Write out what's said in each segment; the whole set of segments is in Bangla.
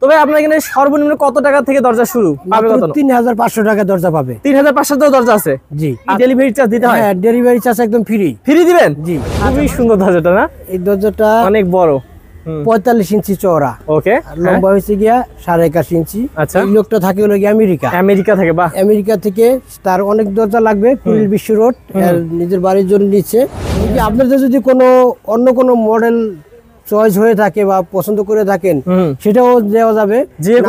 তবে আপনার এখানে সর্বনিম্ন কত টাকা থেকে দরজা শুরু পাবে? কত? 3500 টাকা দরজা পাবে। 3500 টাকা দরজা আছে? জি। ডেলিভারি চার্জ দিতে হয়? হ্যাঁ, ডেলিভারি চার্জ একদম ফ্রি। ফ্রি দিবেন? জি। খুবই সুন্দর দরজাটা না? এই দরজাটা অনেক বড়, 45 ইঞ্চি চওড়া। ওকে। লম্বা হয়েছে গিয়া 81.5 ইঞ্চি। আচ্ছা। এই লোকটা থাকে হলো গিয়া আমেরিকা থেকে। বাহ। আমেরিকা থেকে। তার অনেক দরজা লাগবে, কুড়িল বিশ্ব রোড, নিজের বাড়ির জন্য নিচ্ছে। আপনাদের যদি অন্য কোনো মডেল চয়েস হয়ে থাকে বা পছন্দ করে থাকেন, সেটাও দেওয়া যাবে।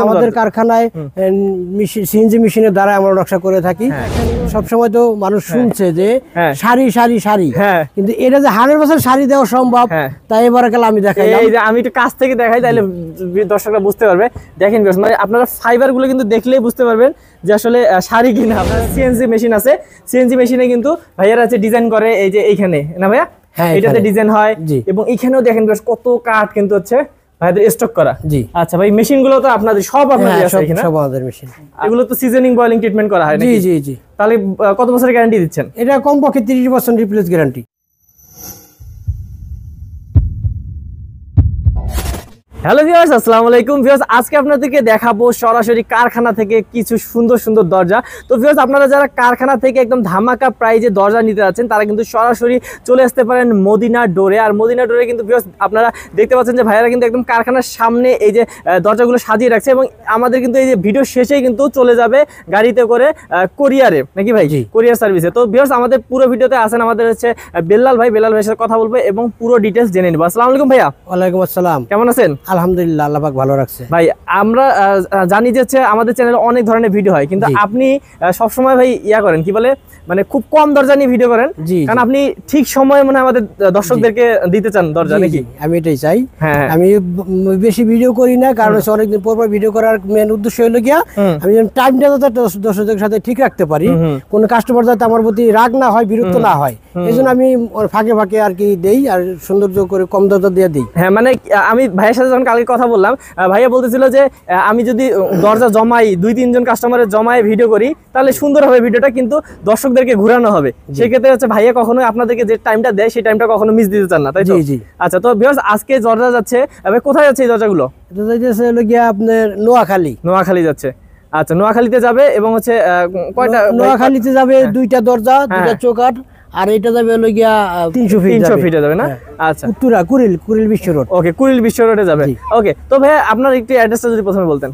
আমাদের কারখানায় সিএনজি মেশিনের দ্বারা আমরা নকশা করে থাকি। সবসময় তো মানুষ শুনছে যে শাড়ি শাড়ি শাড়ি, কিন্তু এটা যে 100% শাড়ি দেওয়া সম্ভব, তাই এবারে কাল আমি দেখাই। আমি একটু কাছ থেকে দেখাই, তাহলে দর্শকরা বুঝতে পারবে। দেখেন মানে আপনারা ফাইবার গুলো কিন্তু দেখলেই বুঝতে পারবেন যে আসলে শাড়ি কিনা। আপনার সিএনজি মেশিন আছে, সিএনজি মেশিনে কিন্তু ভাইয়ারা আছে ডিজাইন করে, এই যে এইখানে না ভাইয়া, এটাতে ডিজাইন হয়। এবং এখানেও দেখেন কত কাঠ কিন্তু হচ্ছে ভাইদের স্টক করা। জি। আচ্ছা ভাই, মেশিন গুলো তো আপনাদের সব আপনাদের আছে এখানে? সব আমাদের মেশিন। এগুলো তো সিজনিং বয়েলিং ট্রিটমেন্ট করা হয় নাকি? জি জি জি। তাহলে কত বছরের গ্যারান্টি দিচ্ছেন? এটা কমপক্ষে 30% রিপ্লেস গ্যারান্টি। হ্যালো ভিউয়ার্স, আসসালামু আলাইকুম। ভিউয়ার্স, আজকে আপনাদেরকে দেখাবো সরাসরি কারখানা থেকে কিছু সুন্দর সুন্দর দরজা। তো ভিউয়ার্স, আপনারা যারা কারখানা থেকে একদম ধামাকা প্রাইজে দরজা নিতে যাচ্ছেন, তারা কিন্তু সরাসরি চলে আসতে পারেন মদিনা ডোরে। আর মদিনা ডোরে কিন্তু ভিউয়ার্স আপনারা দেখতে পাচ্ছেন যে ভাইয়ারা কিন্তু একদম কারখানার সামনে এই যে দরজাগুলো সাজিয়ে রাখছে, এবং আমাদের কিন্তু এই যে ভিডিও শেষেই কিন্তু চলে যাবে গাড়িতে করে কোরিয়ারে, নাকি ভাই? কোরিয়ার সার্ভিসে। তো ভিউয়ার্স, আমাদের পুরো ভিডিওতে আছেন আমাদের হচ্ছে বেল্লাল ভাইয়ের সাথে কথা বলবো এবং পুরো ডিটেলস জেনে নেব। আসসালামু আলাইকুম ভাইয়া। ওয়ালাইকুম আসসালাম। কেমন আছেন? আলহামদুলিল্লাহ, আল্লাহ পাক ভালো রাখছে। ভাই, আমরা জানি যে আমাদের চ্যানেলে অনেক ধরনের ভিডিও হয়, কিন্তু আপনি সবসময় ভাই করেন কি বলে, মানে খুব কম দরজা নিয়ে ভিডিও করেন, কারণ আপনি ঠিক সময়ে মানে আমাদের দর্শকদেরকে দিতে চান দরজা, নাকি? আমি এটাই চাই। আমি বেশি ভিডিও করি না, কারণ অনেকদিন পর পর ভিডিও করার মেন উদ্দেশ্য হলো গিয়া আমি টাইমটা যাতে দর্শকদের সাথে ঠিক রাখতে পারি, কোন কাস্টমার যাতে আমার প্রতি রাগ না হয়, বিরক্ত না হয়, এই জন্য আমি ফাঁকে ফাঁকে আর কি দেই, আর সৌন্দর্য করে কম দরজা দিয়ে দিই। হ্যাঁ, মানে আমি ভাইয়ের সাথে যখন কালকে কথা বললাম, ভাইয়া বলতেছিল যে আমি যদি দরজা জমাই 2-3 জন কাস্টমারের জমায় ভিডিও করি, তাহলে সুন্দর হবে ভিডিওটা, কিন্তু দর্শকদেরকে ঘুরানো হবে। সেক্ষেত্রে হচ্ছে ভাইয়া কখনো আপনাদেরকে যে টাইমটা দেয় সেই টাইমটা কখনো মিস দিতে চান না, তাই তো? জি। আচ্ছা, তো ভিউয়ার্স, আজকে দরজা যাচ্ছে, কোথায় যাচ্ছে এই দরজাগুলো? এটা যাচ্ছে হলো গিয়া আপনার নোয়াখালী যাচ্ছে। আচ্ছা, নোয়াখালীতে যাবে, এবং হচ্ছে কয়টা? নোয়াখালীতে যাবে 2টা দরজা, 2টা চৌকাঠ, আর এটা যাবে হলো গিয়া 300 ফিটে যাবে না? আচ্ছা, উত্তরা কুড়িল বিশ্ব রোড। ওকে, কুড়িল বিশ্ব রোডে যাবে। ওকে, তো ভাই আপনার একটু অ্যাড্রেসটা যদি প্রথমে বলতেন,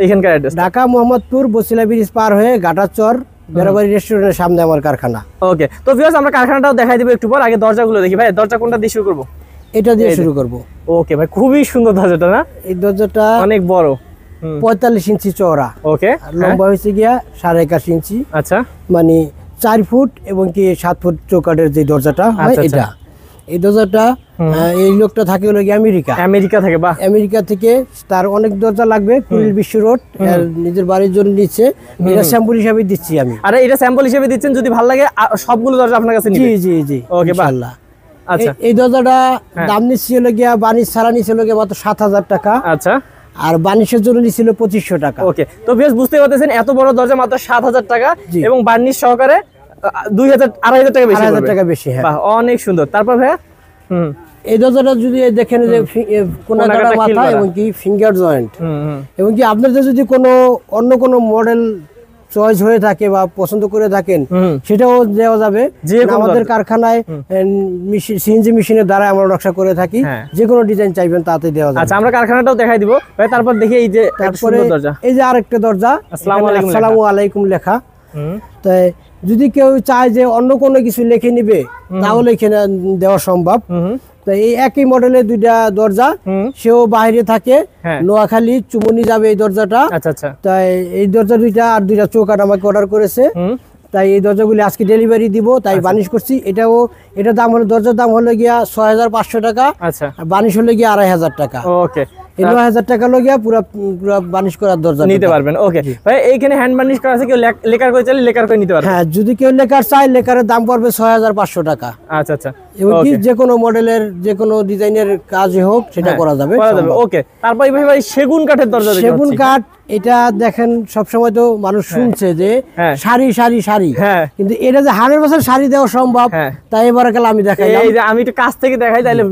এখানকার অ্যাড্রেস। ঢাকা মোহাম্মদপুর বসিলা ব্রিজ পার হয়ে গাটাচর বেরাবাড়ি রেস্টুরেন্টের সামনে আমার কারখানা। ওকে, তো ভিউয়ার্স, আমরা কারখানাটাও দেখাই দিব একটু পর। আগে দরজাগুলো দেখি। ভাই, দরজা কোনটা দিয়ে শুরু করব? এটা দিয়ে শুরু করব। ওকে ভাই, খুবই সুন্দর দরজাটা না? এই দরজাটা অনেক বড়, 45 ইঞ্চি চওড়া। ওকে। লম্বা হয়েছে গিয়া 81.5 ইঞ্চি। আচ্ছা। মানে 4 ফুট এবং কি 7 ফুট চৌকাঠের যে দরজাটা হয় এটা। এই দরজাটা এই লোকটা থাকে হলো গিয়ে আমেরিকা থেকে। বাহ। আমেরিকা থেকে। তার অনেক দরজা লাগবে, কুড়িল বিশ্ব রোড, নিজের বাড়ির জন্য নিচ্ছে। এটা স্যাম্পল হিসেবে দিচ্ছি আমি। আরে এটা স্যাম্পল হিসেবে দিচ্ছেন, যদি ভালো লাগে সবগুলো দরজা আপনার কাছে নিবে? জি জি জি। ওকে, ইনশাআল্লাহ। আচ্ছা, এই দরজাটা দাম নিচ্ছি হলো গিয়া, বানিশ ছাড়া নিচ্ছে হলো গিয়া মাত্র 7,000 টাকা। আচ্ছা। আর বানিশের জন্য নিছিল 2500 টাকা। ওকে, তো বেশ বুঝতে পারতেছেন, এত বড় দরজা মাত্র 7,000 টাকা, এবং বার্নিশ সহকারে 2,000-2,500 টাকা বেশি। 2,000 টাকা বেশি। হ্যাঁ, অনেক সুন্দর। তারপর ভাইয়া, এই দরজাটা যদি দেখেন যে কোনাকাটা মাথা এবং কি ফিঙ্গার জয়েন্ট, এবং কি আপনাদের যদি অন্য কোনো মডেল চয়েস হয়ে থাকে বা পছন্দ করে থাকেন, সেটাও দেওয়া যাবে। আমাদের কারখানায় সিএনজি মেশিনের দ্বারা আমরা নকশা করে থাকি, যে কোনো ডিজাইন চাইবেন তাতে দেওয়া যাবে। আচ্ছা, আমরা কারখানাটাও দেখাই দিব ভাই। তারপর দেখি এই যে দরজা, এই যে আরেকটা দরজা আসসালামু আলাইকুম লেখা। তাই যদি কেউ চায় যে অন্য কোনো কিছু লিখে নিবে, তাহলে এখানে দেওয়া সম্ভব। এই একই মডেলের 2টা দরজা, সেও বাইরে থাকে, নোয়াখালী চুমনি যাবে এই দরজাটা। আচ্ছা। তাই এই দরজা 2টা আর 2টা চৌকাঠ আমাকে অর্ডার করেছে, তাই এই দরজাগুলি আজকে ডেলিভারি দিব, তাই বানিশ করছি। এটা দাম হলো, দরজার দাম হলো গিয়া 6,500 টাকা। আচ্ছা। বানিশ হলে গিয়া 2,500 টাকা। ওকে, 9,000 টাকা লগিয়া পুরো বানিশ করার দরজা নিতে পারবেন। ওকে ভাই, এইখানে হ্যান্ড বানিশ করা আছে, কেউ লেকার করে চাইলে লেকার করে নিতে পারবে। হ্যাঁ, যদি কেউ লেকার চায়, লেকারের দাম পড়বে 6,500 টাকা। আচ্ছা। এবং কি যে কোনো মডেলের, যে কোনো ডিজাইনের কাজ হোক, সেটা করা যাবে। ওকে, তারপর ভাই সেগুন কাঠের দরজা। সেগুন কাঠ এটা দেখেন সবসময় তো মানুষ শুনছে যে হ্যাঁ। শাড়ি শাড়ি শাড়ি, হ্যাঁ। কিন্তু এটা যে 100% শাড়ি দেওয়া সম্ভব, হ্যাঁ। তাই এবারে কাল আমি দেখাই। এই যে আমি একটু কাছ থেকে দেখাই, তাহলে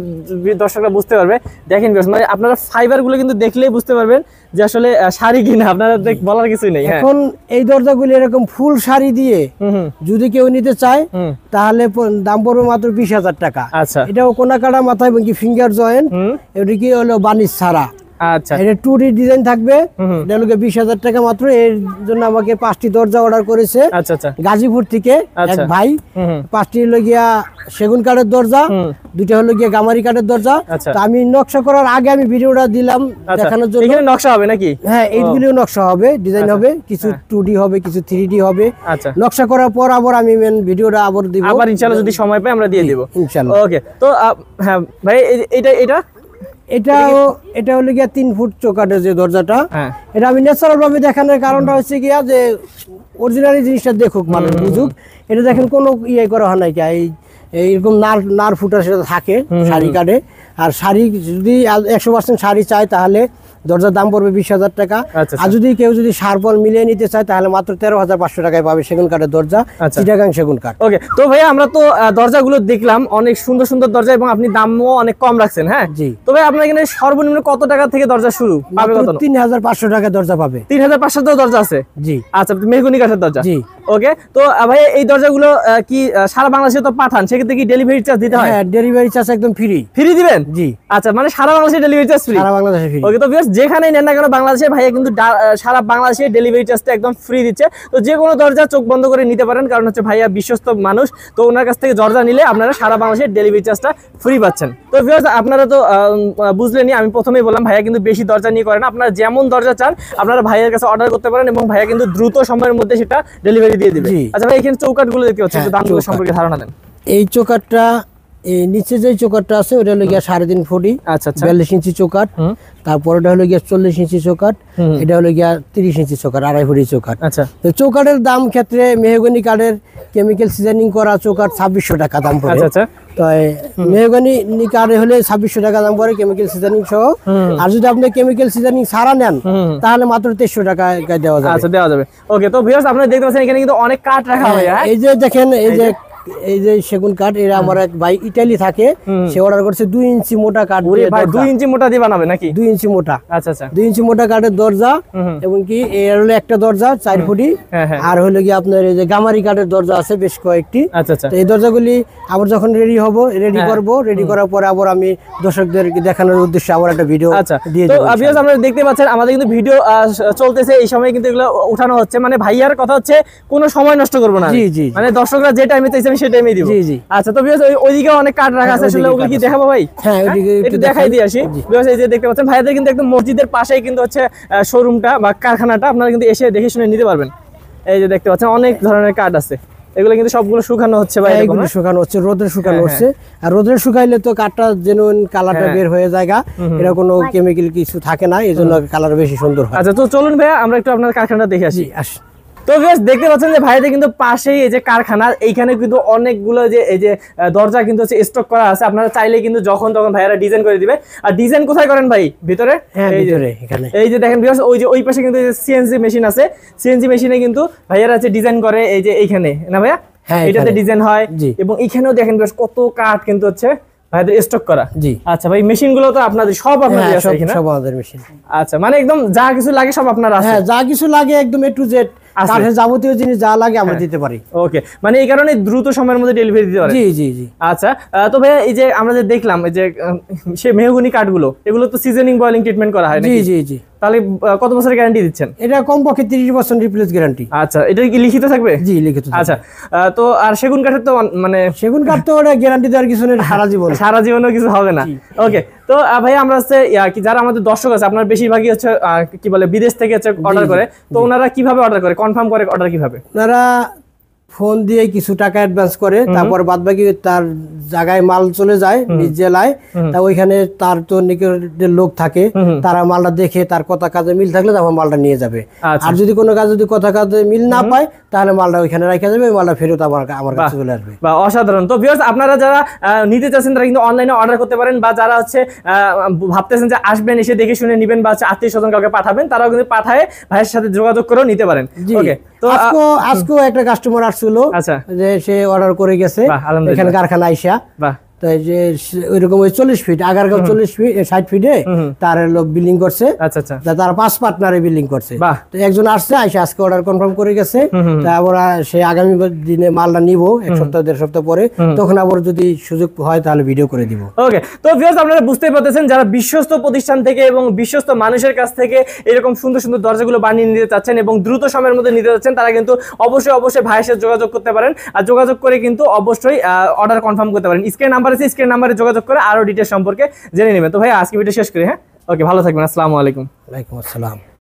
দর্শকরা বুঝতে পারবে। দেখেন viewers, মানে আপনারা ফাইবার গুলো কিন্তু দেখলেই বুঝতে পারবেন যে আসলে শাড়ি কিনা, আপনারা বলার কিছুই নেই। হ্যাঁ। এখন এই দরজাগুলি এরকম ফুল শাড়ি দিয়ে হুম। যদি কেউ নিতে চায় হুম। তাহলে দাম পড়বে মাত্র 20,000 টাকা। আচ্ছা। এটাও কোনা কাটা মাথায় এবং কি ফিঙ্গার জয়েন্ট, হুম। এটা কি হলো বানিশ ছাড়া। আচ্ছা। এটা 2D ডিজাইন থাকবে, হুম। এটা হলো 20,000 টাকা মাত্র। এর জন্য আমাকে 5টি দরজা অর্ডার করেছে আচ্ছা আচ্ছা গাজীপুর থেকে এক আচ্ছা। ভাই। হুম। 5টি হলো গিয়া সেগুন কাঠের দরজা, হুম। 2টা হলো গিয়া গামারি কাঠের দরজা। আচ্ছা। তো আমি নকশা করার আগে আমি ভিডিওটা দিলাম আচ্ছা, দেখানোর জন্য। এখানে নকশা হবে নাকি? হ্যাঁ, এইগুলিও নকশা হবে, ডিজাইন আচ্ছা। হবে, কিছু 2D হবে, কিছু 3D হবে। আচ্ছা। নকশা করার পর আবার আমি মেন ভিডিওটা আবার দিব, আবার ইনশাআল্লাহ যদি সময় পাই আমরা দিয়ে দিব। ইনশাআল্লাহ। ওকে। তো হ্যাঁ ভাই, এটা এটা হলো গিয়া 3 ফুট চৌকাঠের যে দরজাটা, হ্যাঁ। এটা আমি ন্যাচারাল ভাবে দেখানোর কারণটা হচ্ছে গিয়া যে অরিজিনালি জিনিসটা দেখুক, মানুষ বুঝুক। এটা দেখেন কোনো ইয়ে করা হয় নাই, এইরকম নার ফুটা সেটা থাকে শাড়ি কাটে। আর শাড়ি যদি 100% শাড়ি চায় তাহলে দরজার দাম পড়বে 20,000 টাকা। আচ্ছা। আর যদি কেউ যদি সারপল মিলিয়ে নিতে চায় তাহলে মাত্র 13,500 টাকায় পাবে সেগুন কাঠের দরজা, আচ্ছা। চিটাগাং সেগুন কাঠ। ওকে। তো ভাইয়া আমরা তো দরজাগুলো দেখলাম, অনেক সুন্দর সুন্দর দরজা, এবং আপনি দামও অনেক কম রাখছেন। হ্যাঁ জি। তো ভাই আপনার এখানে সর্বনিম্ন কত টাকা থেকে দরজা শুরু পাবে? কত? 3,500 টাকা দরজা পাবে। 3,500 দরজা আছে? জি। আচ্ছা, মেহগনি কাঠের দরজা। জি। ওকে। তো ভাই এই দরজাগুলো কি সারা বাংলাদেশে তো পাঠান, সেক্ষেত্রে কি ডেলিভারি চার্জ দিতে হয়? হ্যাঁ, ডেলিভারি চার্জ একদম ফ্রি। ফ্রি দিবেন? জি। আচ্ছা, মানে সারা বাংলাদেশে ডেলিভারি চার্জ ফ্রি? সারা বাংলাদেশে ফ্রি। ওকে। তো ভিউয়ার্স, যেখানেই নেন না কেন বাংলাদেশে ভাইয়া কিন্তু সারা বাংলাদেশে ডেলিভারি চার্জটা একদম ফ্রি দিচ্ছে। তো যে কোনো দরজা চোখ বন্ধ করে নিতে পারেন, কারণ হচ্ছে ভাইয়া বিশ্বস্ত মানুষ। তো ওনার কাছ থেকে দরজা নিলে আপনারা সারা বাংলাদেশে ডেলিভারি চার্জটা ফ্রি পাচ্ছেন। তো ভিউয়ার্স, আপনারা তো বুঝলেনই, আমি প্রথমেই বললাম ভাইয়া কিন্তু বেশি দরজা নিয়ে করে না। আপনারা যেমন দরজা চান আপনারা ভাইয়ের কাছে অর্ডার করতে পারেন, এবং ভাইয়া কিন্তু দ্রুত সময়ের মধ্যে সেটা ডেলিভারি দিয়ে দিবে। জি। আচ্ছা ভাই, এখানে চৌকাঠগুলো দেখতে পাচ্ছি, একটু দামগুলো সম্পর্কে ধারণা দেন। এই চৌকাঠটা, এই নিচে যে চৌকাঠটা আছে ওটা হলো গিয়া 3.5 ফুটি। আচ্ছা আচ্ছা। 42 ইঞ্চি চৌকাঠ। তারপরে এটা হলো গিয়া 40 ইঞ্চি চৌকাঠ। এটা হলো গিয়া 30 ইঞ্চি চৌকাঠ, 2.5 ফুটি চৌকাঠ। আচ্ছা। তো চৌকাঠের দাম ক্ষেত্রে মেহগনি কাঠের কেমিক্যাল সিজনিং করা চৌকাঠ 2600 টাকা দাম পড়ে। আচ্ছা আচ্ছা। তো মেহগনি কাঠে হলে 2600 টাকা দাম পড়ে কেমিক্যাল সিজনিং সহ। আর যদি আপনি কেমিক্যাল সিজনিং ছাড়া নেন তাহলে মাত্র 2300 টাকা দেওয়া যাবে। আচ্ছা, দেওয়া যাবে। ওকে। তো ভিউয়ার্স, আপনারা দেখতে পাচ্ছেন এখানে কিন্তু অনেক কাঠ রাখা হয়। এই যে দেখেন, এই যে সেগুন কাঠ, এরা আমার এক ভাই ইটালি থাকে, সে অর্ডার করছে 2 ইঞ্চি মোটা কাঠ। ভাই 2 ইঞ্চি মোটা দিয়ে বানাবে নাকি? 2 ইঞ্চি মোটা। আচ্ছা আচ্ছা। 2 ইঞ্চি মোটা কাঠের দরজা, এবং কি এর হলো একটা দরজা 4 ফুটি। আর হলো কি আপনার এই যে গামারি কাঠের দরজা আছে বেশ কয়েকটি। আচ্ছা আচ্ছা। তো এই দরজাগুলি আবার যখন রেডি করব, রেডি করার পরে আবার আমি দর্শকদেরকে দেখানোর উদ্দেশ্যে আবার একটা ভিডিও দিয়ে দেব। তো ভিউয়ার্স, আপনারা দেখতে পাচ্ছেন আমাদের কিন্তু ভিডিও চলতেছে, এই সময় কিন্তু এগুলো উঠানো হচ্ছে। মানে ভাইয়ার কথা হচ্ছে কোনো সময় নষ্ট করব না। জি জি। মানে দর্শকরা যে টাইমে চাইছে আমি সেই টাইমে দিব। জি জি। আচ্ছা। তো ভিউয়ার্স, ওইদিকে অনেক কাঠ রাখা আছে, আসলে ওগুলো কি দেখাবো ভাই? হ্যাঁ, ওইদিকে একটু দেখাই দিয়ে আসি। ভিউয়ার্স, এই যে দেখতে পাচ্ছেন ভাইয়াদের কিন্তু একদম মসজিদের পাশেই কিন্তু হচ্ছে শোরুমটা বা কারখানাটা, আপনারা কিন্তু এসে দেখে শুনে নিতে পারবেন। এই যে দেখতে পাচ্ছেন অনেক ধরনের কাঠ আছে, এগুলো কিন্তু সবগুলো শুকানো হচ্ছে ভাই। এগুলো শুকানো হচ্ছে, রোদে শুকানো হচ্ছে। আর রোদে শুকাইলে তো কাঠটা জেনুইন কালারটা বের হয়ে যায়, এটা কোনো কেমিক্যাল কিছু থাকে না, এজন্য কালার বেশি সুন্দর হয়। আচ্ছা, তো চলুন ভাইয়া আমরা একটু আপনার কারখানাটা দেখে আসি। আসি। তো বেশ দেখতে পাচ্ছেন যে ভাইদের কিন্তু পাশেই এই যে কারখানা, এইখানে কিন্তু অনেকগুলো যে এই যে দরজা কিন্তু হচ্ছে স্টক করা আছে। আপনারা চাইলে কিন্তু যখন তখন ভাইয়ারা ডিজাইন করে দিবে। আর ডিজাইন কোথায় করেন ভাই? ভিতরে? হ্যাঁ, ভিতরে এখানে। এই যে দেখেন ভিউয়ার্স, ওই যে ওই পাশে কিন্তু সিএনসি মেশিন আছে, সিএনসি মেশিনে কিন্তু ভাইয়ারা আছে ডিজাইন করে। এই যে এইখানে না ভাইয়া, এটাতে ডিজাইন হয়। এবং এখানেও দেখেন ভিউয়ার্স কত কাঠ কিন্তু হচ্ছে ভাইদের স্টক করা। জি। আচ্ছা ভাই, মেশিন গুলো তো আপনাদের সব আপনাদের আছে এখানে? সব আমাদের মেশিন। আচ্ছা, মানে একদম যা কিছু লাগে সব আপনারা আছে? হ্যাঁ, যা কিছু লাগে একদম A to Z, কাঠের যাবতীয় জিনিস যা লাগে আমরা দিতে পারি। ওকে, মানে এই কারণে দ্রুত সময়ের মধ্যে ডেলিভারি দিতে পারে? জি জি জি। আচ্ছা। তো ভাই এই যে আমরা যে দেখলাম এই যে সে মেহগনি কাঠগুলো, এগুলো তো সিজনিং বয়েলিং ট্রিটমেন্ট করা হয় নাকি? জি জি জি। তাহলে কত বছরের গ্যারান্টি দিচ্ছেন? এটা কমপক্ষে 30% রিপ্লেস গ্যারান্টি। আচ্ছা, এটা কি লিখিত থাকবে? জি, লিখিত। আচ্ছা। তো আর সেগুন কাঠের তো মানে সেগুন কাঠ তো ওটা গ্যারান্টি দেওয়ার কিছু নেই, সারা জীবন। সারা জীবনও কিছু হবে না। ওকে। তো ভাই আমরা হচ্ছে কি যারা আমাদের দর্শক আছে, আপনার বেশিরভাগই হচ্ছে কি বলে বিদেশ থেকে হচ্ছে অর্ডার করে, তো ওনারা কিভাবে অর্ডার করে, কনফার্ম করে অর্ডার কিভাবে? ওনারা ফোন দিয়ে কিছু টাকা অ্যাডভান্স করে, তারপর বাদ বাকি তার জায়গায় মাল চলে যায় নিজ জেলায়। তা ওইখানে তার তো নিকটের লোক থাকে, তারা মালটা দেখে তার কথা কাজে মিল থাকলে তারপর মালটা নিয়ে যাবে। আচ্ছা। আর যদি কোনো কাজ যদি কথা কাজে মিল না পায় তাহলে মালটা ওইখানে রাখা যাবে, ওই মালটা ফেরত আমার কাছে চলে আসবে। বা অসাধারণ। তো ভিউয়ার্স, আপনারা যারা নিতে চাচ্ছেন তারা কিন্তু অনলাইনে অর্ডার করতে পারেন, বা যারা হচ্ছে ভাবতেছেন যে আসবেন, এসে দেখে শুনে নেবেন, বা হচ্ছে আত্মীয় স্বজন কাউকে পাঠাবেন, তারাও কিন্তু পাঠায় ভাইয়ের সাথে যোগাযোগ করেও নিতে পারেন। ওকে, তো আজকেও একটা কাস্টমার আসছিল, আচ্ছা, যে সে অর্ডার করে গেছে বাহ, আলহামদুলিল্লাহ। এখানে কারখানা আইসা। বাহ, তো এই যে ওইরকম ওই 40 ফিট আগারগাঁও 40 ফিট 60 ফিটে তার লোক বিল্ডিং করছে। আচ্ছা আচ্ছা, তা তারা 5 পার্টনারে বিল্ডিং করছে। বাহ। তো একজন আসছে, আইসা আজকে অর্ডার কনফার্ম করে গেছে। তারপর সে আগামী দিনে মালটা নিব, এক সপ্তাহ 1.5 সপ্তাহ পরে, তখন আবার যদি সুযোগ হয় তাহলে ভিডিও করে দিব। ওকে, তো ভিউয়ার্স, আপনারা বুঝতেই পারতেছেন যারা বিশ্বস্ত প্রতিষ্ঠান থেকে এবং বিশ্বস্ত মানুষের কাছ থেকে এরকম সুন্দর সুন্দর দরজাগুলো বানিয়ে নিতে চাচ্ছেন এবং দ্রুত সময়ের মধ্যে নিতে চাচ্ছেন, তারা কিন্তু অবশ্যই ভাইয়ের সাথে যোগাযোগ করতে পারেন। আর যোগাযোগ করে কিন্তু অবশ্যই অর্ডার কনফার্ম করতে পারেন। স্ক্রিন নাম্বার আছে, স্ক্রিন নাম্বারে যোগাযোগ করে আরো ডিটেইলস সম্পর্কে জেনে নেবেন। তো ভাই আজকে ভিডিও শেষ করি। হ্যাঁ, ওকে, ভালো থাকবেন। আসসালামু আলাইকুম। ওয়ালাইকুম আসসালাম।